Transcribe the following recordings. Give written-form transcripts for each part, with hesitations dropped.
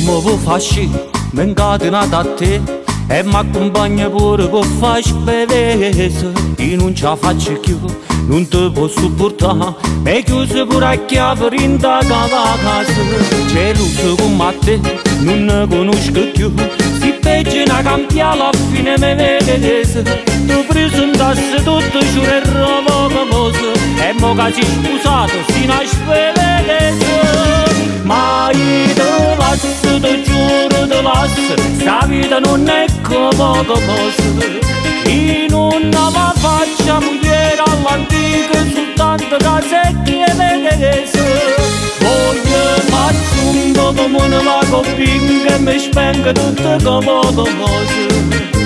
mi vuoi fasci, mi incatenate a te e mi accompagna pure con fasci bevese. Io non ce la faccio più, non ti posso portare, mi chiuso pure a chiave in da casa. C'è l'uso come te, non ne conosco più, si peggio una campia alla fine mi vedesse. Tu presentassi tutto giuro e rovocoso, e mo che sei sposato si nasce vedesse. Ma io te lascio, te giuro te lascio, sta vita non è come cosa. Io non la faccio mugliere all'antica, soltanto da secchi e vedesse. Voglio faccio un po' come una coppinga e mi spengo tutte come cose.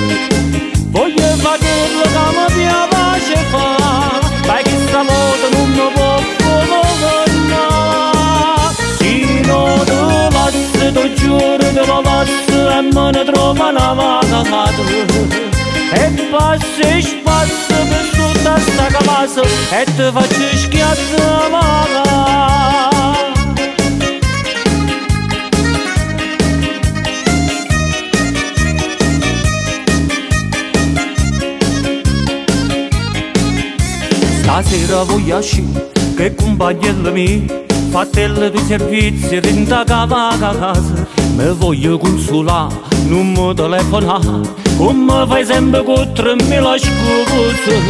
Voglio fare quello che mi piace fare, ma che stavolta non mi può governare. Se non te lascio, ti giuro te lo lascio e me ne trovo una vagata. E passi e spazio per tutta sta casa e ti faccio schiattare. Stasera voglio uscire, che compagnello mio, fatelle due servizi dentro casa. Mi voglio consolare, non mi telefonare, come fai sempre con 3000 scuse.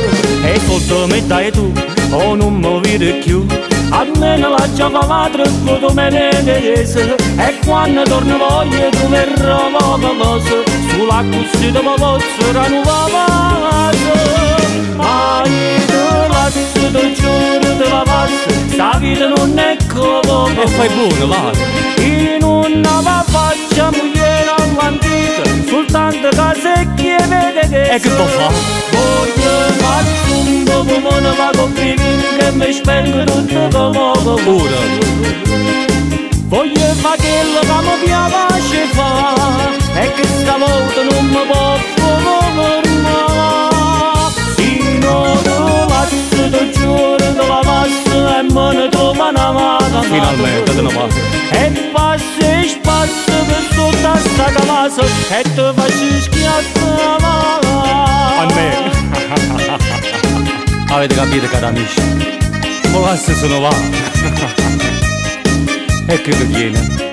E sotto me dai tu, o non mi vedi più, almeno la giava troppo tu me ne vedi. E quando torno voglio tu verrò cosa, sulla così te mi posso rinnovare. Ma io te lascio, te giuro te la passo, sta vita non è come. E fai buono, vale. Io non la faccio mugliere all'antica, soltanto che secchi e vede che. E che può fare? Voglio faccio un po' come una coppina che mi spengo tutto come pure. Voglio fare quello che mi piace fare e che stavolta non mi può governare. Se non te lascio, ti giuro te la passo e me ne trovo una vagata. Finalmente te ne va. E passi e spazio per tutta sta casa e ti faccio schiattare. A me. Avete capito, cari amici? Ma la sono va. E che viene?